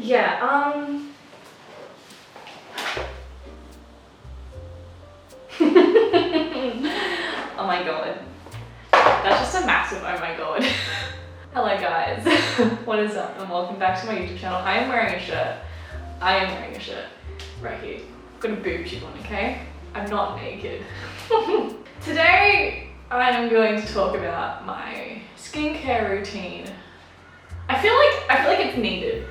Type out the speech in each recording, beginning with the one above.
yeah, oh my god. That's just a massive oh my god. Hello guys, what is up and welcome back to my YouTube channel. I am wearing a shirt. Right here. I've got a boob tube on, okay? I'm not naked. Today I am going to talk about my skincare routine. I feel like it's needed.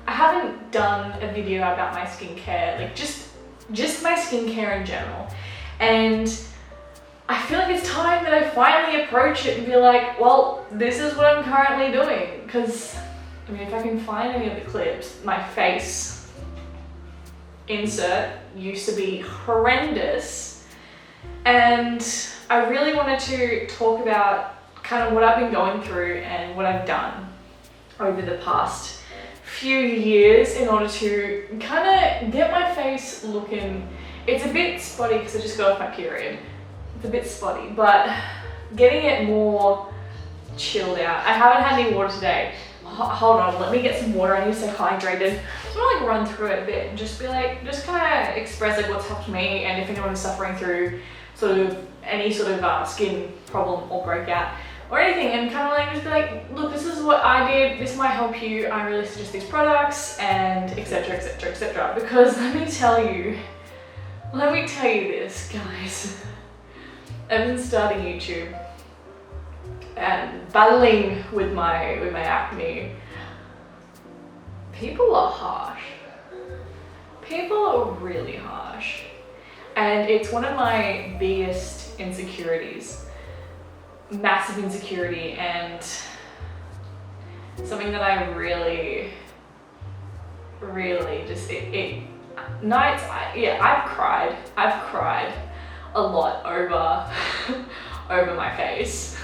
I haven't done a video about my skincare, like just my skincare in general. And I feel like it's time that I finally approach it and be like, well, this is what I'm currently doing. Because, I mean, if I can find any of the clips, my face insert used to be horrendous. And I really wanted to talk about kind of what I've been going through and what I've done over the past few years in order to kind of get my face looking. It's a bit spotty because I just got off my period. It's a bit spotty, but getting it more chilled out. I haven't had any water today. Hold on, let me get some water. I need to stay hydrated. I just want to like run through it a bit and just be like, just kind of express like what's helped me, and if anyone is suffering through sort of any sort of skin problem or breakout or anything, and kind of like just be like, look, this is what I did. This might help you. I really suggest these products, and etc, etc, etc. Because let me tell you this, guys. I've been starting YouTube and battling with my acne. People are harsh. People are really harsh. And it's one of my biggest insecurities. Massive insecurity, and something that I really just, I've cried a lot over my face.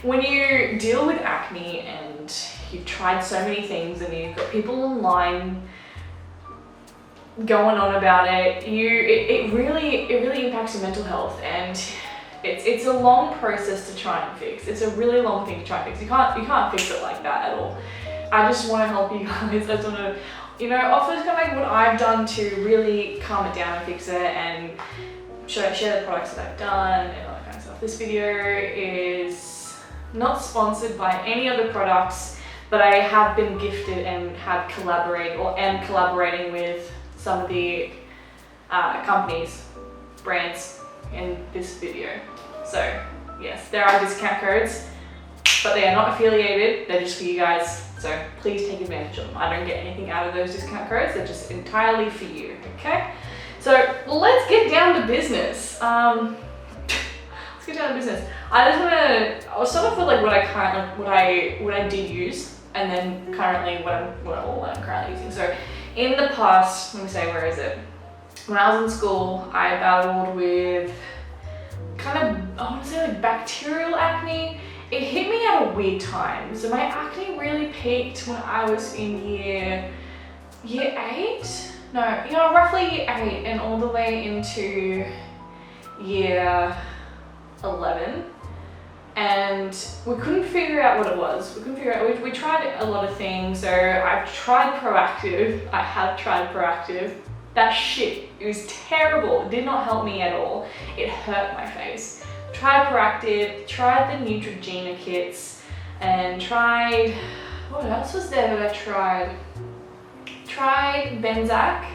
When you deal with acne and you've tried so many things and you've got people online going on about it, it really impacts your mental health, and it's a long process to try and fix. It's a really long thing to try and fix. You can't fix it like that at all. I just want to help you guys. I just want to, offer kind of like what I've done to really calm it down and fix it, and share the products that I've done and all that kind of stuff. This video is not sponsored by any other products, but I have been gifted and have am collaborating with some of the companies, brands in this video. So yes, there are discount codes, but they are not affiliated. They're just for you guys. So please take advantage of them. I don't get anything out of those discount codes. They're just entirely for you, okay? So let's get down to business. I'll start off with like what I did use, and then currently what I'm currently using. So in the past, let me say, where is it? When I was in school, I battled with kind of, I want to say like bacterial acne. It hit me at a weird time. So my acne really peaked when I was in year 8? No, roughly year 8 and all the way into year 11. And we couldn't figure out what it was. We tried a lot of things. So I've tried Proactive. I have tried Proactive. That shit, it was terrible. It did not help me at all. It hurt my face. Tried Proactive, tried the Neutrogena kits, and tried, what else was there that I tried? Tried Benzac.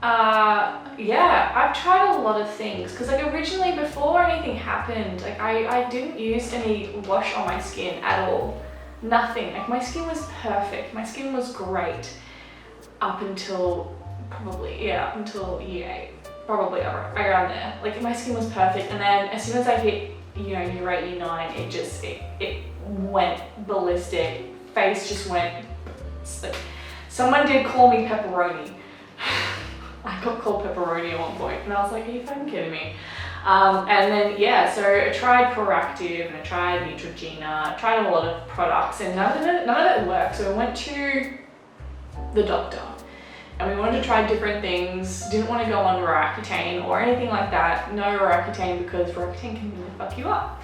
Yeah, I've tried a lot of things, because like originally, before anything happened, like I didn't use any wash on my skin at all. Nothing. Like my skin was perfect. My skin was great up until until year 8. Probably around there. Like my skin was perfect, and then as soon as I hit, year 8, year 9, it went ballistic. Face just went, like, someone did call me pepperoni. I got called pepperoni at one point, and I was like, are you fucking kidding me? And then yeah, so I tried Proactive and I tried Neutrogena. I tried a lot of products, and none of it worked. So I went to the doctor, and we wanted to try different things. Didn't want to go on Roaccutane or anything like that. No Roaccutane, because Roaccutane can really fuck you up.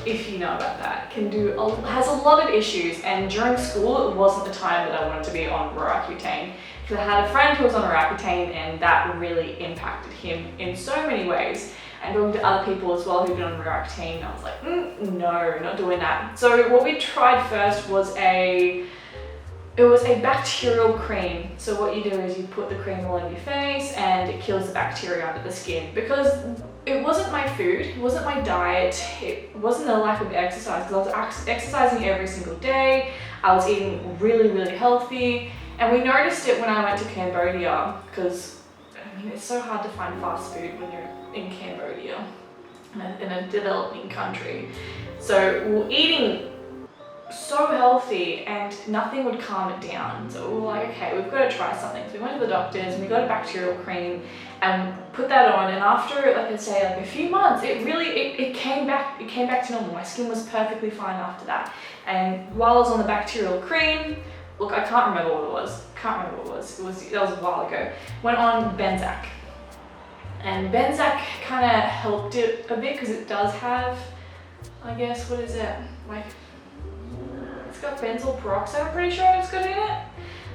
if you know about that, has a lot of issues, and during school it wasn't the time that I wanted to be on Roaccutane, because I had a friend who was on Roaccutane and that really impacted him in so many ways. And talking to other people as well who've been on Roaccutane, I was like, no, not doing that. So what we tried first was a bacterial cream. So what you do is you put the cream all over your face and it kills the bacteria under the skin, because it wasn't my food, it wasn't my diet, it wasn't a lack of exercise, because I was exercising every single day, I was eating really, really healthy. And we noticed it when I went to Cambodia, because I mean, it's so hard to find fast food when you're in Cambodia, in a developing country. So we were eating so healthy and nothing would calm it down. So we were like, okay, we've got to try something. So we went to the doctors and we got a bacterial cream and put that on, and after, like I say, like a few months, it came back to normal. My skin was perfectly fine after that. And while I was on the bacterial cream, look, I can't remember what it was. That was a while ago. Went on Benzac. And Benzac kind of helped it a bit, because it does have, I guess, what is it? Like, it's got benzoyl peroxide, I'm pretty sure it's got in it.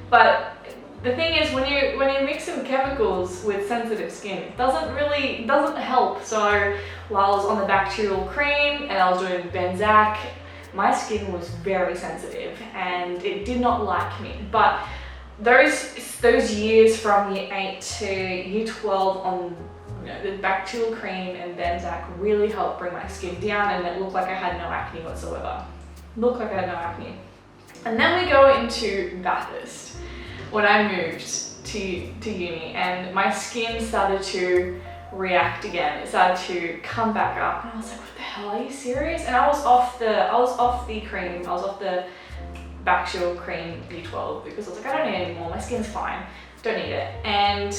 But the thing is, when you mix in chemicals with sensitive skin, it doesn't help. So while I was on the bacterial cream and I was doing Benzac, my skin was very sensitive and it did not like me. But those years from year 8 to year 12 on the bacterial cream and Benzac really helped bring my skin down, and it looked like I had no acne whatsoever. And then we go into Bathurst when I moved to uni, and my skin started to react again. It started to come back up, and I was like, what the hell, are you serious? And I was off the cream, I was off the bacterial cream B12, because I was like, I don't need it anymore, my skin's fine, don't need it. And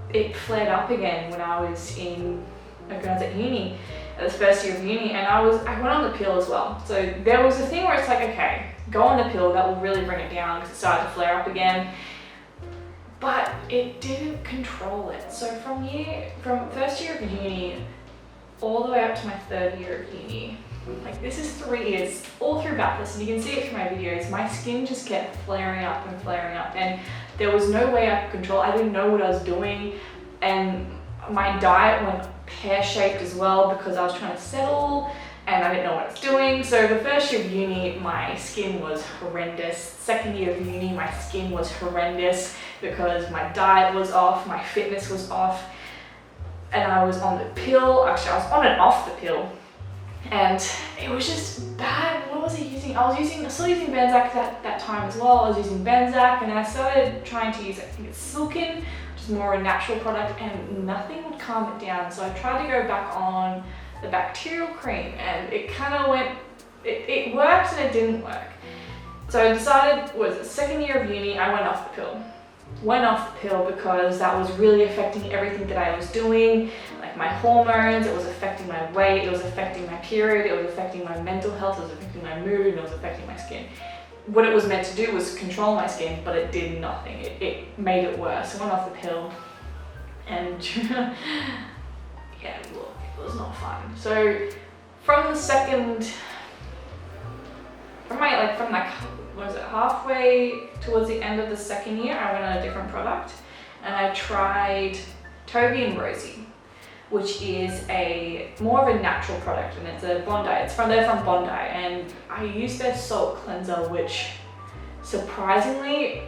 it flared up again when I was at uni, at the first year of uni, and I went on the pill as well. So there was a thing where it's like, okay, go on the pill, that will really bring it down, because it started to flare up again. But it didn't control it. So from first year of uni all the way up to my 3rd year of uni, like, this is 3 years, all through Bathurst, and you can see it through my videos, my skin just kept flaring up, and there was no way I could control. I didn't know what I was doing, and my diet went pear-shaped as well, because I was trying to settle and I didn't know what I was doing. So the first year of uni, my skin was horrendous. Second year of uni, my skin was horrendous, because my diet was off, my fitness was off, and I was on the pill. Actually, I was on and off the pill, and it was just bad. What was I using? I was still using Benzac that time as well. I was using Benzac, and I started trying to use, I think it's Silken, which is more a natural product, and nothing would calm it down. So I tried to go back on the bacterial cream, and it kind of went, it worked and it didn't work. So I decided, was the second year of uni, I went off the pill. Because that was really affecting everything that I was doing, like my hormones, it was affecting my weight, it was affecting my period, it was affecting my mental health, it was affecting my mood, and it was affecting my skin. What it was meant to do was control my skin, but it did nothing. It made it worse. I went off the pill, and yeah, look, it was not fun. So from halfway towards the end of the second year, I went on a different product, and I tried Toby and Rosie, which is more of a natural product, and it's a Bondi. They're from Bondi, and I used their salt cleanser, which surprisingly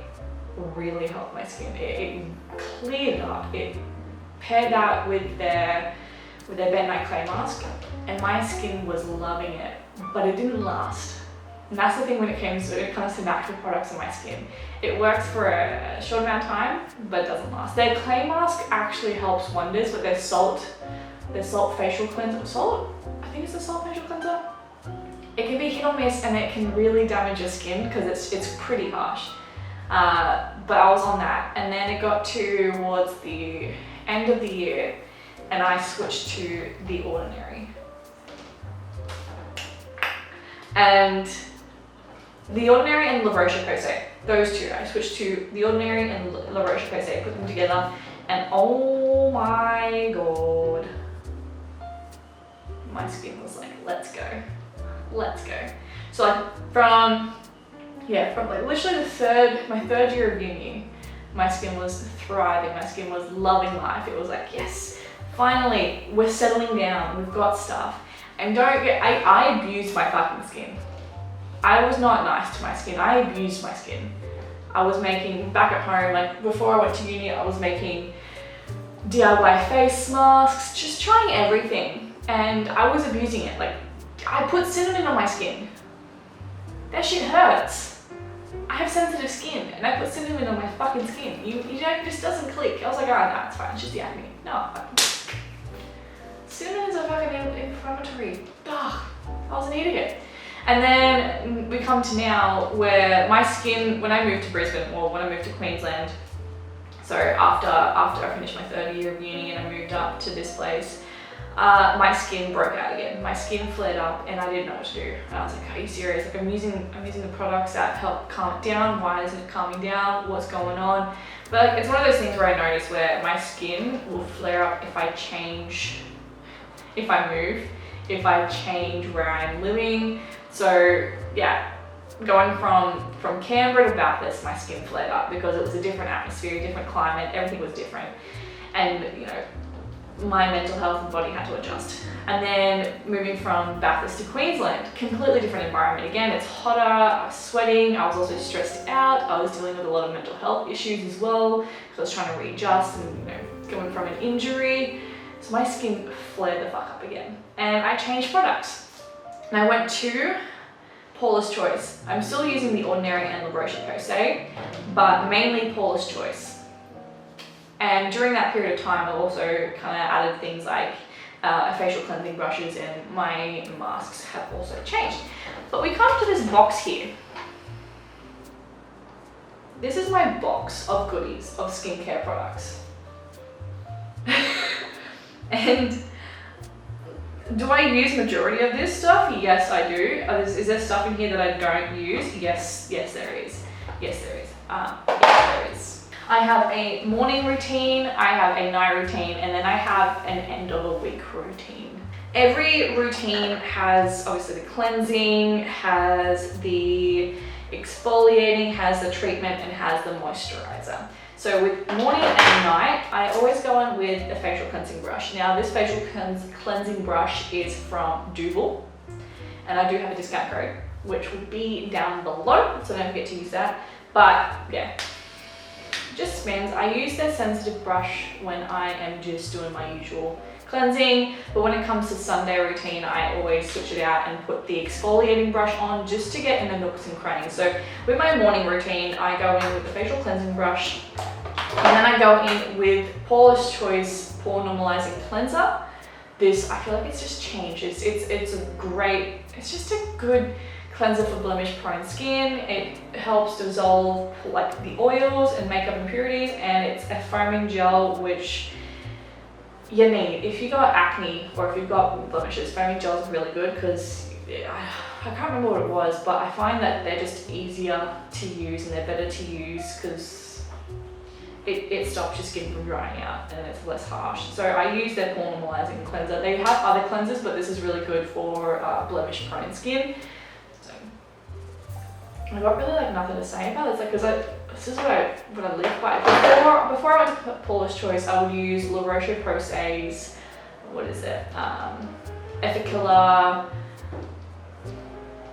really helped my skin. It cleared up. It paired that with their bentonite clay mask, and my skin was loving it, but it didn't last. And that's the thing when it comes to natural products in my skin. It works for a short amount of time, but it doesn't last. Their clay mask actually helps wonders, but their salt facial cleanser, I think it's the salt facial cleanser, it can be hit or miss, and it can really damage your skin because it's pretty harsh. But I was on that, and then it got towards the end of the year, and I switched to the Ordinary. And the Ordinary and La Roche-Posay, those two, I switched to the Ordinary and La Roche-Posay, put them together, and oh my god, my skin was like, let's go. So like from like literally my third year of uni, my skin was thriving, my skin was loving life. It was like, yes, finally, we're settling down, we've got stuff. And I abused my fucking skin. I was not nice to my skin, I abused my skin. I was making, back at home, like before I went to uni, I was making DIY face masks, just trying everything. And I was abusing it. Like, I put cinnamon on my skin. That shit hurts. I have sensitive skin and I put cinnamon on my fucking skin. You know, it just doesn't click. I was like, oh no, it's fine, it's just the acne. No, cinnamon is a fucking inflammatory. Ugh, I was an idiot. And then we come to now where my skin, when I moved to Brisbane, or when I moved to Queensland, so after I finished my third year of uni and I moved up to this place, my skin broke out again. My skin flared up and I didn't know what to do. And I was like, are you serious? Like I'm using the products that help calm it down. Why isn't it calming down? What's going on? But like, it's one of those things where I notice where my skin will flare up if I change, if I move, if I change where I'm living. So yeah, going from Canberra to Bathurst, my skin flared up because it was a different atmosphere, different climate, everything was different. And you know, my mental health and body had to adjust. And then moving from Bathurst to Queensland, completely different environment. Again, it's hotter, I was sweating, I was also stressed out, I was dealing with a lot of mental health issues as well, because I was trying to readjust and, you know, going from an injury. So my skin flared the fuck up again. And I changed products. And I went to Paula's Choice. I'm still using the Ordinary and La Roche-Posay, but mainly Paula's Choice. And during that period of time, I also kind of added things like facial cleansing brushes, and my masks have also changed. But we come to this box here. This is my box of goodies, of skincare products. And do I use majority of this stuff? Yes, I do. Is there stuff in here that I don't use? Yes, there is. Yes, there is. I have a morning routine, I have a night routine, and then I have an end of a week routine. Every routine has obviously the cleansing, has the exfoliating, has the treatment, and has the moisturizer. So with morning and night, I always go on with a facial cleansing brush. Now this facial cleansing brush is from Duvolle, and I do have a discount code, which will be down below, so don't forget to use that. But yeah, just spins. I use their sensitive brush when I am just doing my usual cleansing, but when it comes to Sunday routine, I always switch it out and put the exfoliating brush on just to get in the nooks and crannies. So with my morning routine, I go in with the facial cleansing brush, and then I go in with Paula's Choice Pore Normalizing Cleanser. This, I feel like it's just changed. It's just a good cleanser for blemish prone skin. It helps dissolve like the oils and makeup impurities, and it's a foaming gel which you need if you got acne or if you've got blemishes. Foaming gel is really good because I can't remember what it was, but I find that they're just easier to use and they're better to use because it stops your skin from drying out and it's less harsh. So I use their Pore Normalizing Cleanser. They have other cleansers, but this is really good for blemish prone skin. I got really like nothing to say about this, like, because this is what I live by. Before I went to Paula's Choice, I would use La Roche-Posay's, what is it, Ethicula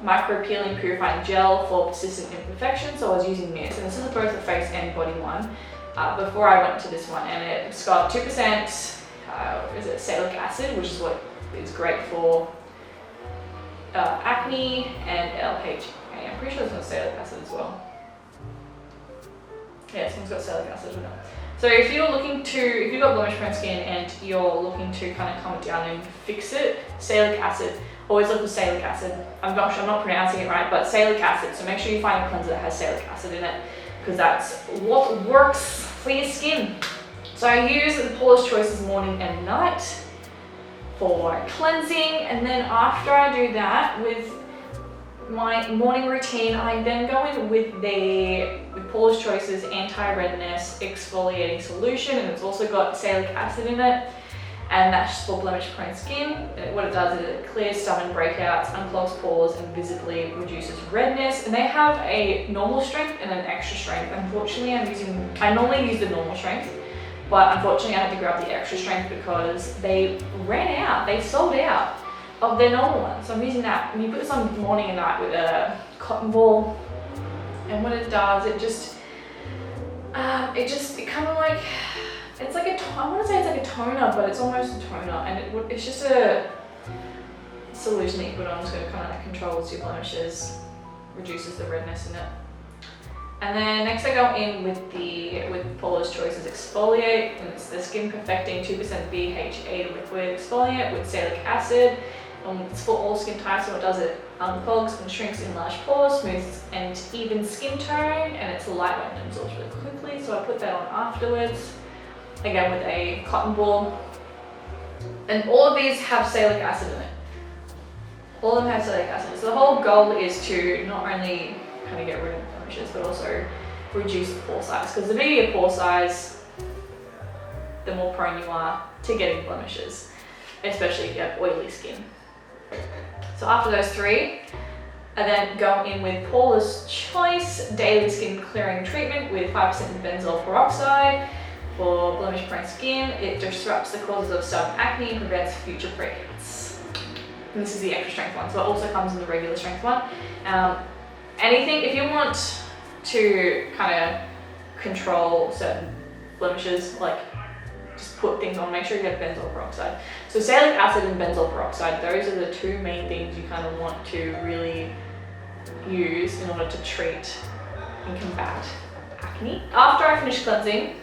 Micro Peeling Purifying Gel for persistent imperfections. So I was using this, and this is both a face and body one. Before I went to this one, and it's got 2% Salic Acid, which is what is great for acne, and LH. I'm pretty sure this one's Salic Acid as well. Yeah, this one's got Salic Acid in it. So if you've got blemish prone skin and you're looking to kind of calm it down and fix it, Salic Acid, always look for Salic Acid. I'm not pronouncing it right, but Salic Acid. So make sure you find a cleanser that has Salic Acid in it, because that's what works for your skin. So I use the Paula's Choices morning and night for cleansing, and then after I do that with my morning routine, I then go in with Paula's Choices Anti-Redness Exfoliating Solution, and it's also got Salic Acid in it. and that's for blemish prone skin. What it does is it clears stubborn breakouts, unclogs pores, and visibly reduces redness. And they have a normal strength and an extra strength. Unfortunately, I normally use the normal strength, but unfortunately I had to grab the extra strength because they ran out, they sold out of their normal one. So I'm using that. And you put this on morning and night with a cotton ball, and what it does, it kind of like, it's like I want to say it's like a toner, but it's almost a toner, and it's just a solution that you put on, so it kind of like controls your blemishes, reduces the redness in it. And then next I go in with Paula's Choice's Exfoliate, and it's the Skin Perfecting 2% BHA liquid exfoliant with Salic acid. It's for all skin types, so it does it unclogs and shrinks enlarged pores, smooths and even skin tone, and it's lightweight and absorbs really quickly. So I put that on afterwards, again with a cotton ball. And all of these have salic acid in it. All of them have salic acid. So the whole goal is to not only kind of get rid of blemishes, but also reduce the pore size. Because the bigger your pore size, the more prone you are to getting blemishes, especially if you have oily skin. So after those three, I then go in with Paula's Choice Daily Skin Clearing Treatment with 5% benzoyl peroxide for blemish prone skin. It disrupts the causes of stubborn acne and prevents future breakouts. And this is the extra strength one, so it also comes in the regular strength one. Anything, if you want to kind of control certain blemishes, like just put things on, make sure you get benzoyl peroxide. So salic acid and benzoyl peroxide, those are the two main things you kind of want to really use in order to treat and combat acne. After I finish cleansing,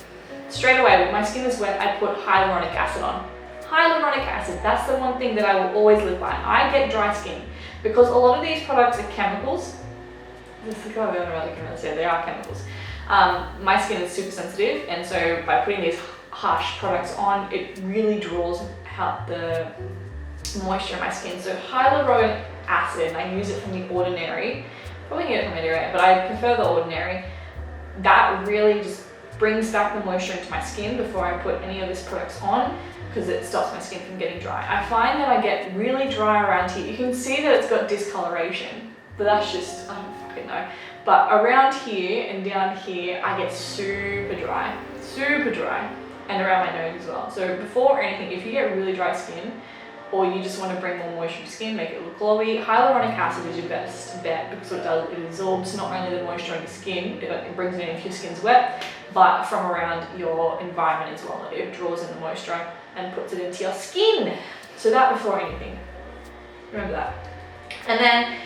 straight away when my skin is wet, I put hyaluronic acid on. Hyaluronic acid, that's the one thing that I will always live by. I get dry skin because a lot of these products are chemicals. This is the only other can really say they are chemicals. My skin is super sensitive, and so by putting these harsh products on, it really draws out the moisture in my skin. So hyaluronic acid, I use it from the Ordinary. Probably get it from anywhere, but I prefer the Ordinary. That really just brings back the moisture into my skin before I put any of these products on, because it stops my skin from getting dry. I find that I get really dry around here. You can see that it's got discoloration, but that's just, I don't fucking know. But around here and down here, I get super dry, and around my nose as well. So before anything, if you get really dry skin, or you just want to bring more moisture to skin, make it look glowy, hyaluronic acid is your best bet, because what it does, it absorbs not only the moisture on your skin, it brings it in if your skin's wet, but from around your environment as well. It draws in the moisture and puts it into your skin. So that before anything, remember that. And then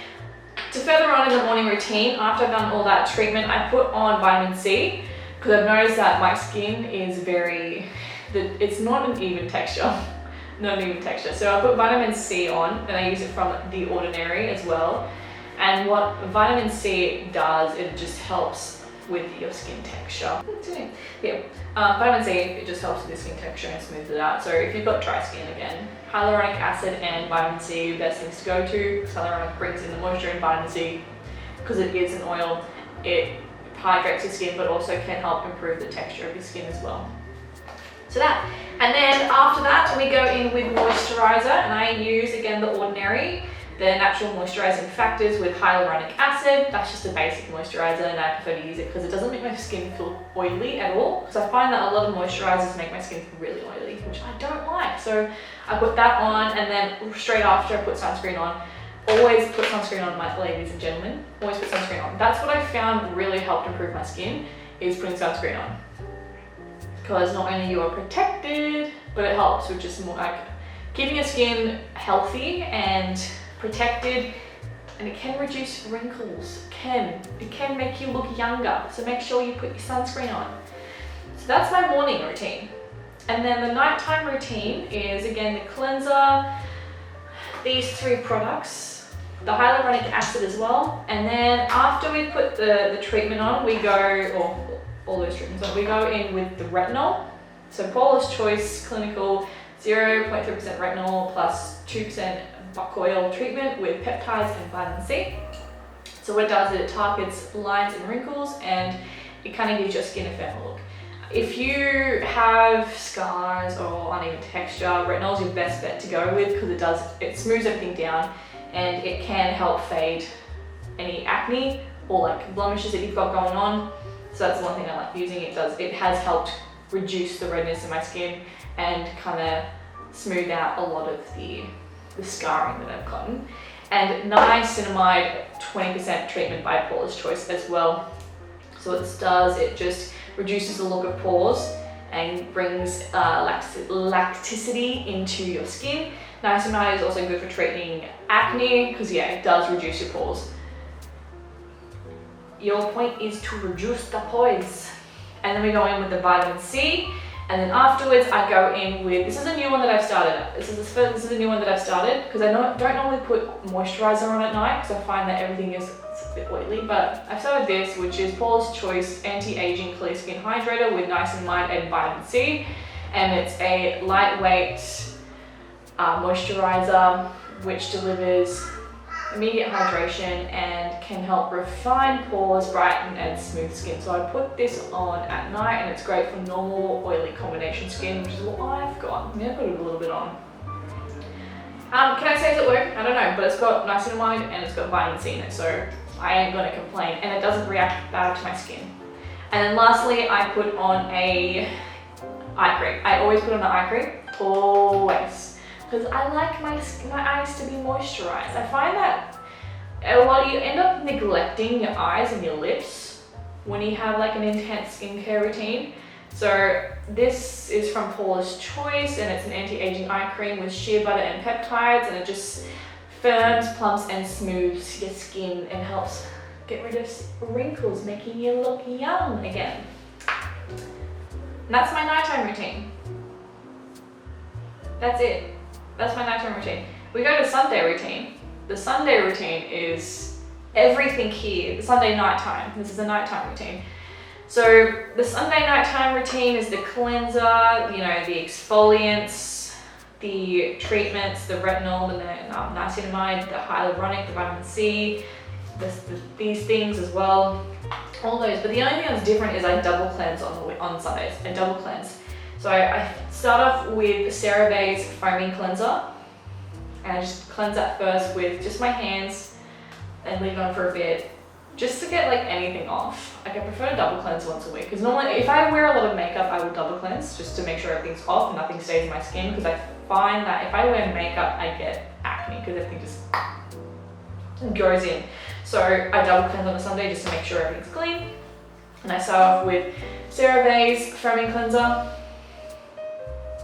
to further on in the morning routine, after I've done all that treatment, I put on vitamin C, because I've noticed that my skin is it's not an even texture. Not an even texture. So I put vitamin C on, and I use it from the Ordinary as well. And what vitamin C does, it just helps with your skin texture. Yeah, vitamin C, it just helps with your skin texture and smooths it out. So if you've got dry skin, again, hyaluronic acid and vitamin C are the best things to go to, because hyaluronic brings in the moisture, and vitamin C, because it is an oil, it hydrates your skin, but also can help improve the texture of your skin as well. So that, and then after that we go in with moisturizer, and I use again the Ordinary, the natural moisturizing factors with hyaluronic acid. That's just a basic moisturizer, and I prefer to use it because it doesn't make my skin feel oily at all, because I find that a lot of moisturizers make my skin feel really oily, which I don't like. So I put that on, and then straight after I put sunscreen on. Always put sunscreen on, my ladies and gentlemen, always put sunscreen on. That's what I found really helped improve my skin, is putting sunscreen on. Because not only you are protected, but it helps with just more like keeping your skin healthy and protected, and it can reduce wrinkles. It can make you look younger. So make sure you put your sunscreen on. So that's my morning routine. And then the nighttime routine is again the cleanser, these three products, the hyaluronic acid as well. And then after we put the treatment on, we go, or all those treatments on, we go in with the retinol. So Paula's Choice Clinical 0.3% retinol plus 2% buck oil treatment with peptides and vitamin C. So what it does is it targets lines and wrinkles, and it kind of gives your skin a firmer look. If you have scars or uneven texture, retinol is your best bet to go with because it smooths everything down and it can help fade any acne or like blemishes that you've got going on. So that's one thing I like using. It has helped reduce the redness in my skin and kind of smooth out a lot of the scarring that I've gotten. And niacinamide 20% treatment by Paula's Choice as well. So what this does, it just reduces the look of pores and brings lacticity into your skin. Niacinamide is also good for treating acne because yeah, it does reduce your pores. Your point is to reduce the pores. And then we go in with the vitamin C. And then afterwards I go in with, this is a new one that I've started. This is a new one that I've started because I don't normally put moisturizer on at night because I find that everything is a bit oily, but I've started this, which is Paula's Choice Anti-Aging Clear Skin Hydrator with niacinamide and vitamin C. And it's a lightweight moisturizer which delivers immediate hydration and can help refine pores, brighten and smooth skin. So I put this on at night and it's great for normal oily combination skin, which is what I've got. Yeah, I've got it a little bit on. Can I say it's at work? I don't know, but it's got niacinamide and it's got vitamin C in it, so I ain't gonna complain, and it doesn't react bad to my skin. And then lastly, I put on a eye cream. I always put on an eye cream, always. Because I like my eyes to be moisturized. I find that you end up neglecting your eyes and your lips when you have like an intense skincare routine. So this is from Paula's Choice and it's an anti-aging eye cream with shea butter and peptides, and it just firms, plumps and smooths your skin and helps get rid of wrinkles, making you look young again. And that's my nighttime routine. That's it. That's my nighttime routine. We go to Sunday routine. The Sunday routine is everything here. The Sunday nighttime. This is a nighttime routine. So the Sunday nighttime routine is the cleanser, you know, the exfoliants, the treatments, the retinol, the niacinamide, the hyaluronic, the vitamin C, these things as well. All those. But the only thing that's different is I double cleanse on Sundays. I double cleanse. So I start off with CeraVe's foaming cleanser, and I just cleanse that first with just my hands and leave it on for a bit, just to get like anything off. Like I prefer to double cleanse once a week, because normally if I wear a lot of makeup, I will double cleanse just to make sure everything's off and nothing stays in my skin, because I find that if I wear makeup, I get acne because everything just goes in. So I double cleanse on a Sunday just to make sure everything's clean. And I start off with CeraVe's foaming cleanser.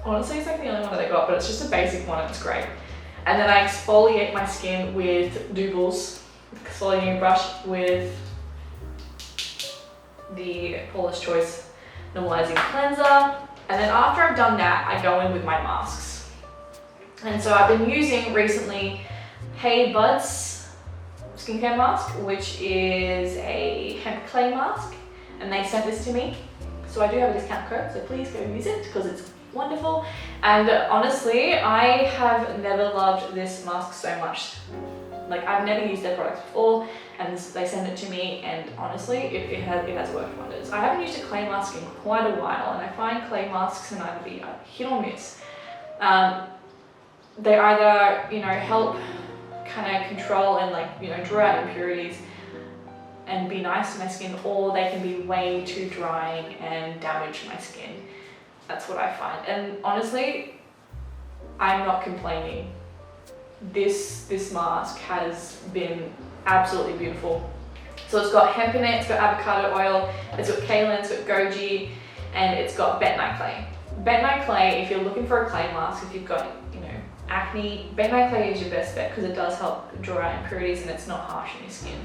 Honestly, it's like the only one that I got, but it's just a basic one and it's great. And then I exfoliate my skin with Duvolle's exfoliating brush with the Paula's Choice Normalizing Cleanser. And then after I've done that, I go in with my masks. And so I've been using recently Hey Buds skincare mask, which is a hemp clay mask. And they sent this to me. So I do have a discount code, so please go use it because it's wonderful. And honestly, I have never loved this mask so much. Like I've never used their products before, and they sent it to me, and honestly, it has worked wonders. I haven't used a clay mask in quite a while, and I find clay masks can either be hit or miss. They either, you know, help kind of control and like, you know, draw out impurities and be nice to my skin, or they can be way too drying and damage my skin. That's what I find. And honestly, I'm not complaining. This mask has been absolutely beautiful. So it's got hemp in it, it's got avocado oil, it's got kaolin, it's got goji, and it's got bentonite clay. Bentonite clay, if you're looking for a clay mask, if you've got, you know, acne, bentonite clay is your best bet because it does help draw out impurities and it's not harsh on your skin.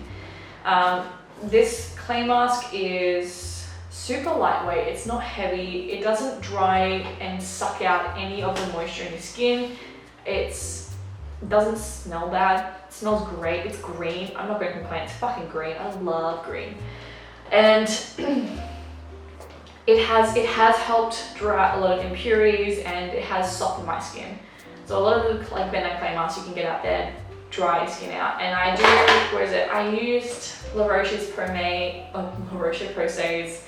This clay mask is super lightweight, it's not heavy, it doesn't dry and suck out any of the moisture in your skin. It doesn't smell bad, it smells great, it's green. I'm not going to complain, it's fucking green. I love green. And it has helped draw out a lot of impurities and it has softened my skin. So a lot of the like bentonite clay masks you can get out there dry your skin out. And I do, I used La Roche-Posay's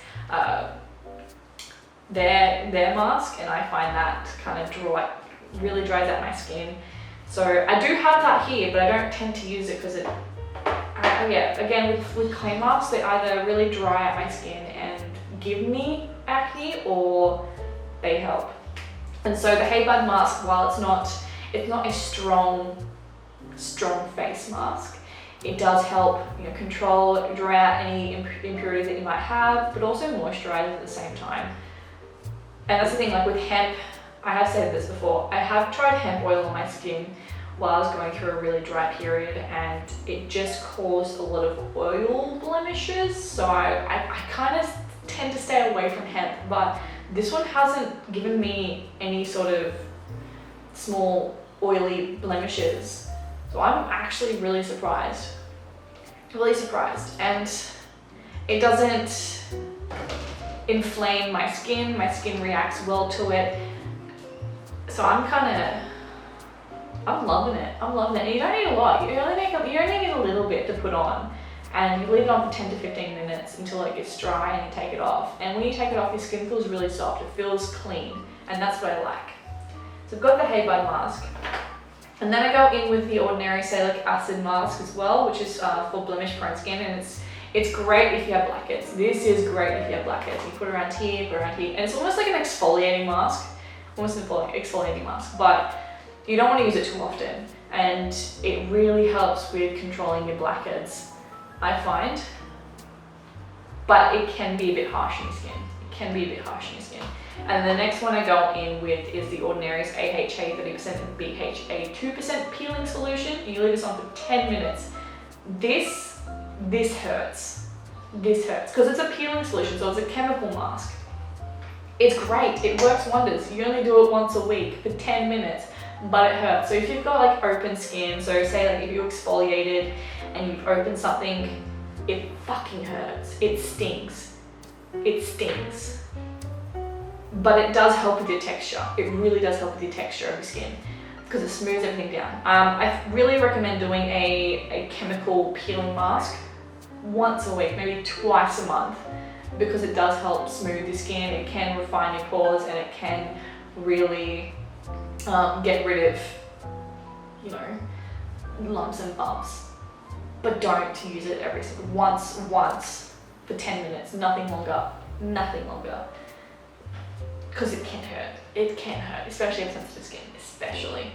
their mask, and I find that kind of really dries out my skin. So I do have that here, but I don't tend to use it because yeah, again with clay masks, they either really dry out my skin and give me acne, or they help. And so the Hey Bud mask, while it's not a strong face mask, it does help, you know, control, dry out any impurities that you might have, but also moisturize at the same time. And that's the thing, like with hemp, I have said this before, I have tried hemp oil on my skin while I was going through a really dry period, and it just caused a lot of oil blemishes. So I kind of tend to stay away from hemp, but this one hasn't given me any sort of small oily blemishes. So I'm actually really surprised, and it doesn't inflame my skin reacts well to it. So I'm loving it. And you don't need a lot, you only need a little bit to put on, and you leave it on for 10 to 15 minutes until it gets dry, and you take it off. And when you take it off, your skin feels really soft, it feels clean, and that's what I like. So I've got the Hey Bud mask. And then I go in with the Ordinary Salic Acid mask as well, which is for blemish prone skin, and it's great if you have blackheads. This is great if you have blackheads. You put it around here, and it's almost like an exfoliating mask, but you don't want to use it too often, and it really helps with controlling your blackheads, I find. But it can be a bit harsh on your skin. And the next one I go in with is the Ordinaries AHA 30% and BHA 2% peeling solution. You leave this on for 10 minutes. This hurts because it's a peeling solution, so it's a chemical mask. It's great, it works wonders. You only do it once a week for 10 minutes, but it hurts. So if you've got like open skin, so say like if you exfoliated and you've opened something, it fucking hurts. It stings. But it does help with your texture. It really does help with your texture of your skin because it smooths everything down. I really recommend doing a chemical peeling mask once a week, maybe twice a month, because it does help smooth your skin. It can refine your pores, and it can really get rid of, you know, lumps and bumps. But don't use it once for 10 minutes, nothing longer. Because it can hurt, especially if sensitive skin, especially.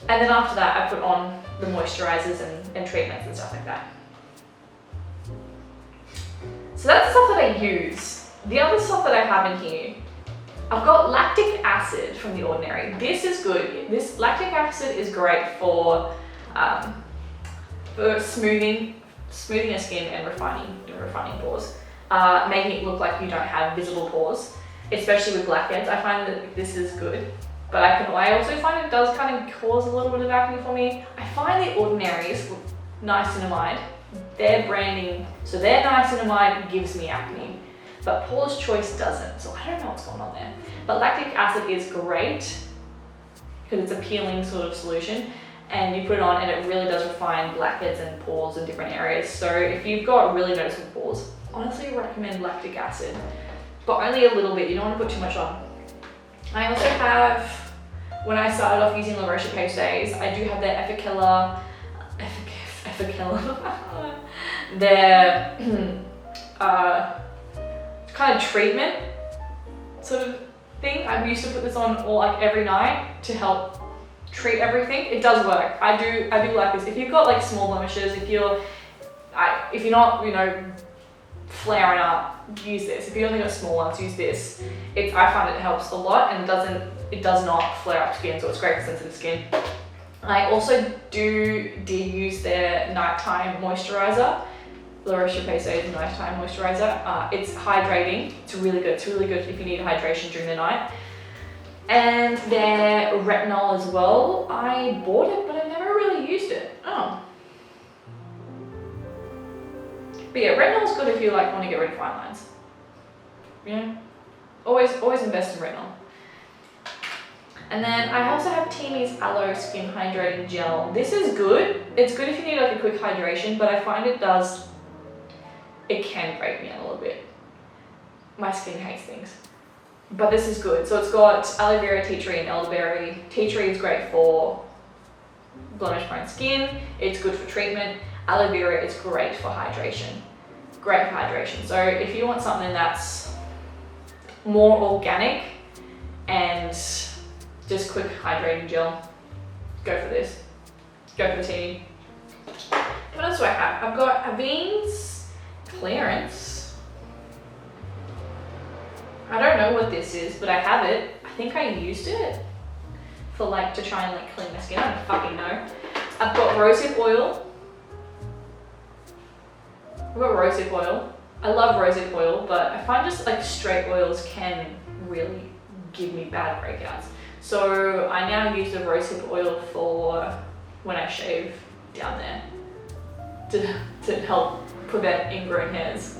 And then after that, I put on the moisturizers and treatments and stuff like that. So that's the stuff that I use. The other stuff that I have in here, I've got Lactic Acid from The Ordinary. This is good. This Lactic Acid is great for smoothing your skin and refining pores, making it look like you don't have visible pores, especially with blackheads. I find that this is good, but I also find it does kind of cause a little bit of acne for me. I find The Ordinaries niacinamide, their branding, so their niacinamide gives me acne, but Paula's Choice doesn't, so I don't know what's going on there. But Lactic Acid is great because it's a peeling sort of solution, and you put it on and it really does refine blackheads and pores in different areas. So if you've got really noticeable pores, honestly recommend Lactic Acid, but only a little bit. You don't want to put too much on. I also have, when I started off using La Roche-Posay's, I do have their Efficella, their kind of treatment sort of thing. I used to put this on every night to help treat everything. It does work. I do like this. If you've got like small blemishes, if you're not, you know, flaring up, use this. If you only got small ones, use this. I find it helps a lot, and it does not flare up skin, so it's great for sensitive skin. I also did use their nighttime moisturizer, La Roche-Posay's nighttime moisturizer. It's hydrating. It's really good. It's really good if you need hydration during the night. And their retinol as well. I bought it, but I never really used it. Oh. But yeah, retinol's good if you want to get rid of fine lines. You know, always invest in retinol. And then I also have Timi's Aloe Skin Hydrating Gel. This is good. It's good if you need a quick hydration, but I find it can break me out a little bit. My skin hates things. but this is good. So it's got aloe vera, tea tree, and elderberry. Tea tree is great for blemish prone skin. It's good for treatment. Aloe vera is great for hydration. Great for hydration. So if you want something that's more organic and just quick hydrating gel, go for this. Go for the Timi. What else do I have? I've got Aveen's Clearance. I don't know what this is, but I have it. I think I used it for like to try and like clean my skin. I don't fucking know. I've got rosehip oil. I've got rosehip oil. I love rosehip oil, but I find just like straight oils can really give me bad breakouts. So I now use the rosehip oil for when I shave down there to help prevent ingrown hairs.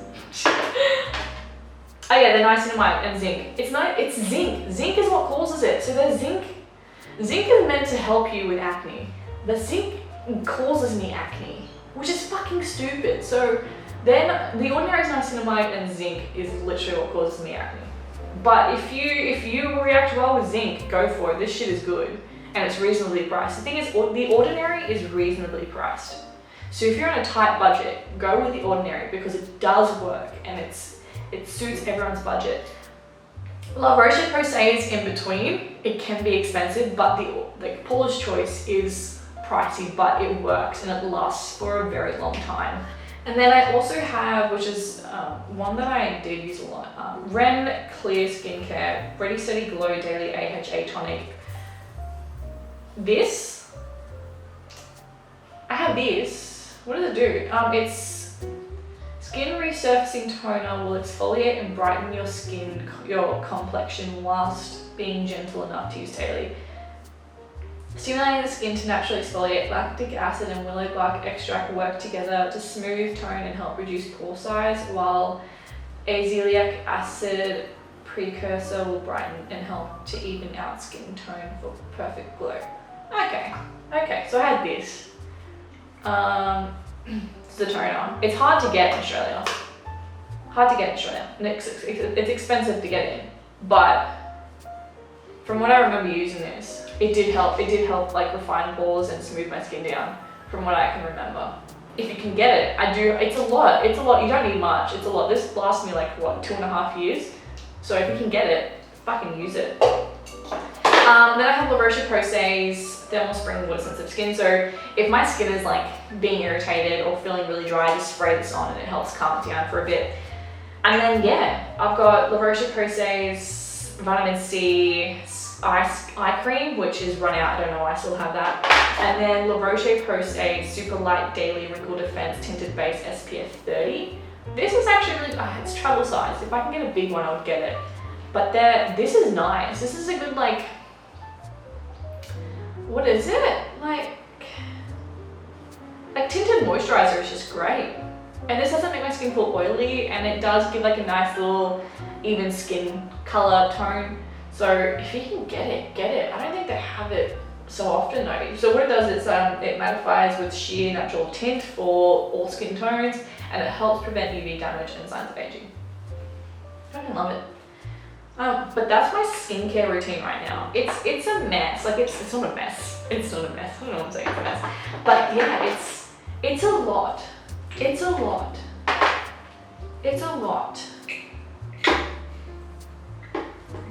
Oh yeah, the niacinamide and zinc. It's zinc. Zinc is what causes it. So there's zinc. Zinc is meant to help you with acne, but zinc causes me acne, which is fucking stupid. So then the Ordinaries niacinamide and zinc is literally what causes me acne. But if you react well with zinc, go for it. This shit is good and it's reasonably priced. The thing is, the Ordinary is reasonably priced. So if you're on a tight budget, go with the Ordinary because it does work and it suits everyone's budget. La Roche-Posay is in between. It can be expensive, but the Paula's Choice is pricey, but it works and it lasts for a very long time. And then I also have, which is one that I did use a lot, Ren Clear Skincare Ready Steady Glow Daily AHA Tonic. This, I have this. What does it do? It's skin resurfacing toner, will exfoliate and brighten your skin, your complexion whilst being gentle enough to use daily. Stimulating the skin to naturally exfoliate, lactic acid and willow bark extract work together to smooth, tone and help reduce pore size, while azelaic acid precursor will brighten and help to even out skin tone for perfect glow. Okay, so I had this. It's the toner. It's hard to get in Australia. And it's expensive to get in, but from what I remember using this, it did help like refine pores and smooth my skin down from what I can remember. If you can get it, it's a lot, you don't need much, it's a lot. This lasts me like what, 2.5 years? So if you can get it, fucking use it. Then I have La Roche-Posay's Thermal Spring Water Sensitive Skin. So if my skin is like being irritated or feeling really dry, just spray this on and it helps calm it down for a bit. And then yeah, I've got La Roche-Posay's Vitamin C eye cream, which is run out. I don't know why I still have that. And then La Roche-Posay Super Light Daily Wrinkle Defense Tinted Base SPF 30. This is actually really, it's travel size. If I can get a big one, I would get it. But this is nice. This is a good like, what is it? Like tinted moisturizer is just great. And this doesn't make my skin feel oily, and it does give like a nice little even skin color tone. So if you can get it. I don't think they have it so often though. So what it does is it mattifies with sheer natural tint for all skin tones, and it helps prevent UV damage and signs of aging. I fucking love it. But that's my skincare routine right now. It's a mess. Like it's not a mess. It's not a mess. I don't know what I'm saying. It's a mess. But yeah, it's a lot. It's a lot. It's a lot.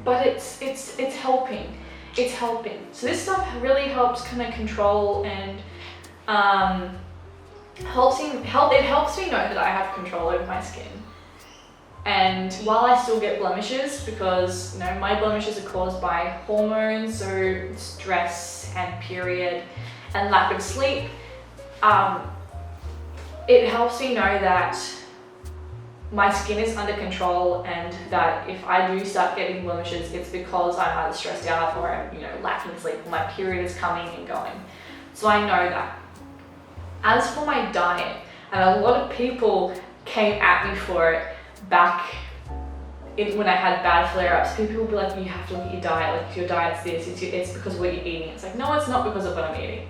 But it's helping. It's helping. So this stuff really helps kind of control and it helps me know that I have control over my skin. And while I still get blemishes, because my blemishes are caused by hormones, so stress and period and lack of sleep, it helps me know that my skin is under control, and that if I do start getting blemishes, it's because I'm either stressed out or I'm lacking sleep, or my period is coming and going. So I know that. As for my diet, and a lot of people came at me for it back when I had bad flare-ups. People would be like, you have to look at your diet, like your diet's this, it's because of what you're eating. It's like, no, it's not because of what I'm eating.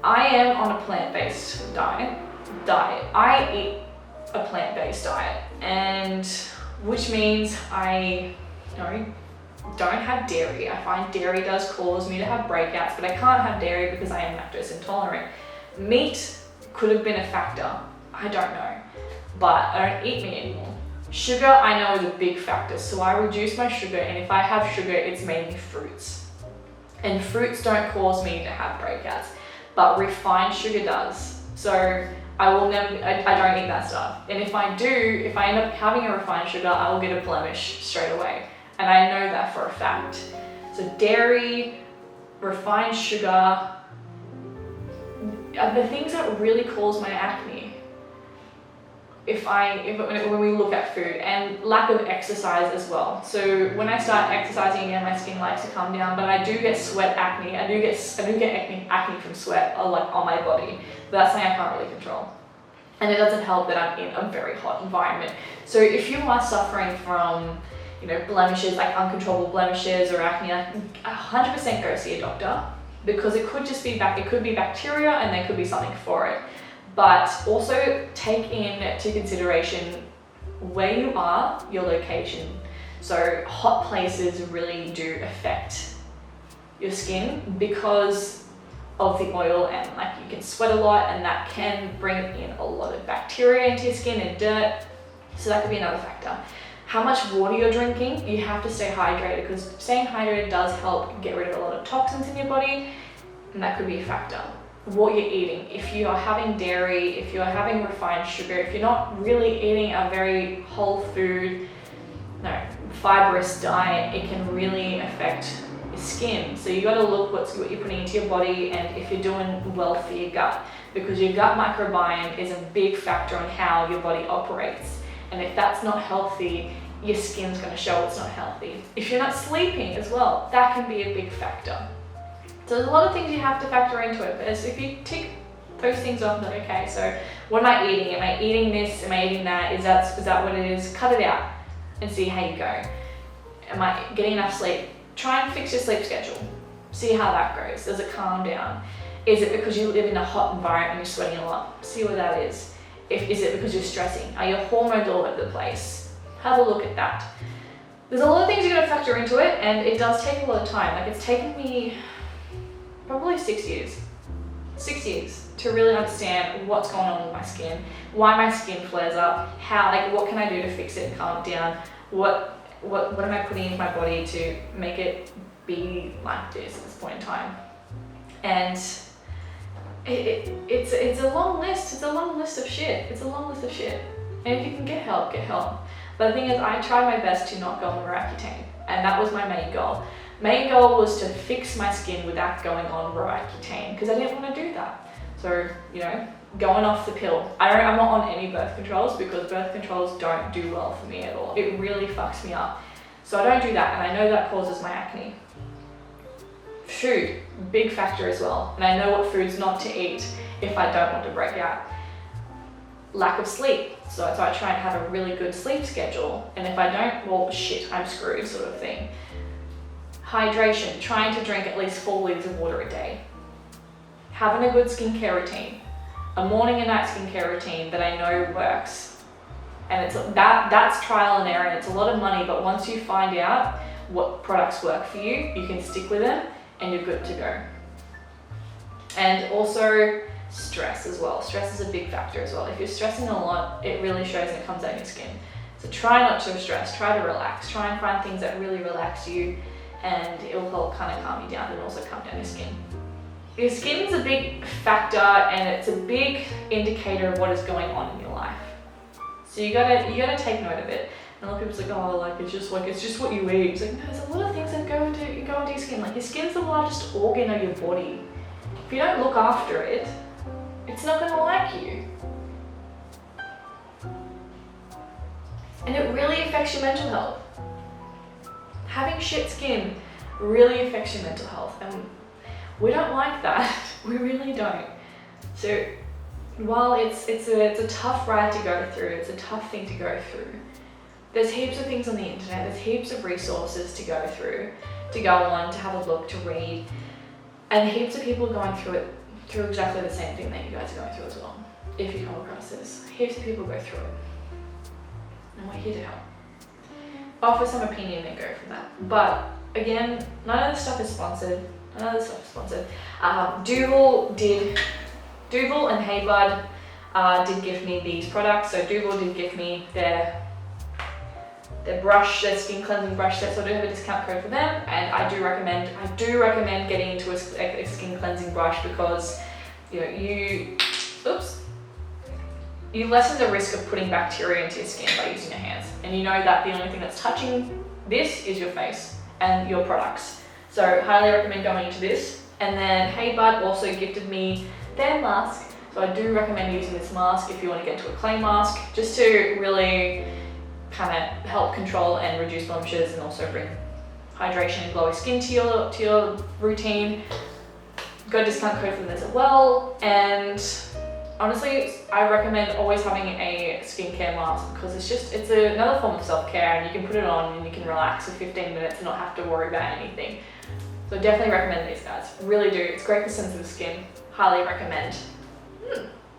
I am on a plant-based diet. I eat a plant-based diet, and which means I don't have dairy. I find dairy does cause me to have breakouts, but I can't have dairy because I am lactose intolerant. Meat could have been a factor, I don't know, but I don't eat meat anymore. Sugar, I know, is a big factor, so I reduce my sugar, and if I have sugar, it's mainly fruits. And fruits don't cause me to have breakouts, but refined sugar does. So I will never, I don't eat that stuff. And if I do, if I end up having a refined sugar, I will get a blemish straight away. And I know that for a fact. So dairy, refined sugar, are the things that really cause my acne. When we look at food, and lack of exercise as well. So when I start exercising again, my skin likes to come down, but I do get sweat acne. I do get acne from sweat, like on my body. But that's something I can't really control. And it doesn't help that I'm in a very hot environment. So if you are suffering from, blemishes, like uncontrollable blemishes or acne, 100% go see a doctor, because it could just be bacteria, and there could be something for it. But also take into consideration where you are, your location. So hot places really do affect your skin because of the oil, and like you can sweat a lot, and that can bring in a lot of bacteria into your skin and dirt. So that could be another factor. How much water you're drinking, you have to stay hydrated, because staying hydrated does help get rid of a lot of toxins in your body, and that could be a factor. What you're eating, if you are having dairy, if you're having refined sugar, if you're not really eating a very whole food, fibrous diet, it can really affect your skin. So you got to look what you're putting into your body, and if you're doing well for your gut, because your gut microbiome is a big factor on how your body operates. And if that's not healthy, your skin's going to show it's not healthy. If you're not sleeping as well, that can be a big factor. So there's a lot of things you have to factor into it, but if you tick those things off, then okay, so what am I eating? Am I eating this? Am I eating that? Is that what it is? Cut it out and see how you go. Am I getting enough sleep? Try and fix your sleep schedule. See how that goes. Does it calm down? Is it because you live in a hot environment and you're sweating a lot? See what that is. Is it because you're stressing? Are your hormones all over the place? Have a look at that. There's a lot of things you're going to factor into it, and it does take a lot of time. Like, it's taken me probably 6 years. 6 years to really understand what's going on with my skin, why my skin flares up, what can I do to fix it and calm it down, what am I putting in my body to make it be like this at this point in time. And it's a long list. It's a long list of shit. And if you can get help, get help. But the thing is, I tried my best to not go on Roaccutane, and that was my main goal. Main goal was to fix my skin without going on Roaccutane, because I didn't want to do that. So, going off the pill. I'm not on any birth controls, because birth controls don't do well for me at all. It really fucks me up. So I don't do that, and I know that causes my acne. Food, big factor as well. And I know what foods not to eat if I don't want to break out. Lack of sleep. So I try and have a really good sleep schedule. And if I don't, well, shit, I'm screwed, sort of thing. Hydration, trying to drink at least 4 liters of water a day. Having a good skincare routine. A morning and night skincare routine that I know works. And that's trial and error, and it's a lot of money, but once you find out what products work for you, you can stick with them and you're good to go. And also stress as well. Stress is a big factor as well. If you're stressing a lot, it really shows and it comes out in your skin. So try not to stress, try to relax, try and find things that really relax you, and it will help kind of calm you down and also calm down your skin. Your skin is a big factor, and it's a big indicator of what is going on in your life. So you gotta take note of it. And a lot of people's like, oh, it's just what you eat. It's like, no, there's a lot of things that go into your skin. Like, your skin's the largest organ of your body. If you don't look after it, it's not gonna like you. And it really affects your mental health. Having shit skin really affects your mental health, and we don't like that. We really don't. So while it's a tough ride to go through, it's a tough thing to go through, there's heaps of things on the internet, there's heaps of resources to go through, to go on, to have a look, to read, and heaps of people going through exactly the same thing that you guys are going through as well. If you come across this, heaps of people go through it, and we're here to help. offer some opinion and go from that. But again, none of this stuff is sponsored. Duvolle and Hey Bud did give me these products. So Duvolle did give me their brush, their skin cleansing brush set, so I do have a discount code for them, and I do recommend getting into a skin cleansing brush because you lessen the risk of putting bacteria into your skin by using your hands, and you know that the only thing that's touching this is your face and your products. So highly recommend going into this. And then Hey Bud also gifted me their mask, so I do recommend using this mask if you want to get into a clay mask, just to really kind of help control and reduce blemishes and also bring hydration and glowy skin to your routine. Got a discount code for them as well. And honestly, I recommend always having a skincare mask because it's another form of self-care, and you can put it on and you can relax for 15 minutes and not have to worry about anything. So definitely recommend these guys, really do. It's great for sensitive skin, highly recommend.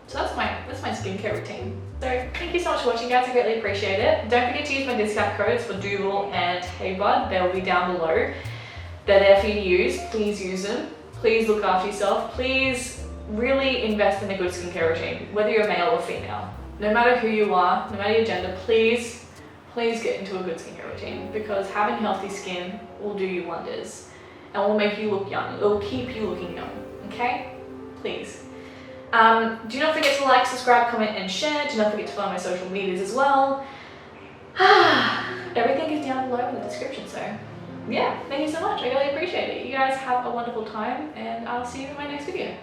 So that's my skincare routine. So thank you so much for watching, guys. I greatly appreciate it. Don't forget to use my discount codes for Duvolle and Hey Bud. They will be down below. They're there for you to use. Please use them. Please look after yourself. Please really invest in a good skincare routine, whether you're male or female. No matter who you are, no matter your gender, please get into a good skincare routine, because having healthy skin will do you wonders and will make you look young. It will keep you looking young, okay? Please. Do not forget to like, subscribe, comment, and share. Do not forget to follow my social medias as well. Everything is down below in the description, so yeah, thank you so much. I really appreciate it. You guys have a wonderful time, and I'll see you in my next video.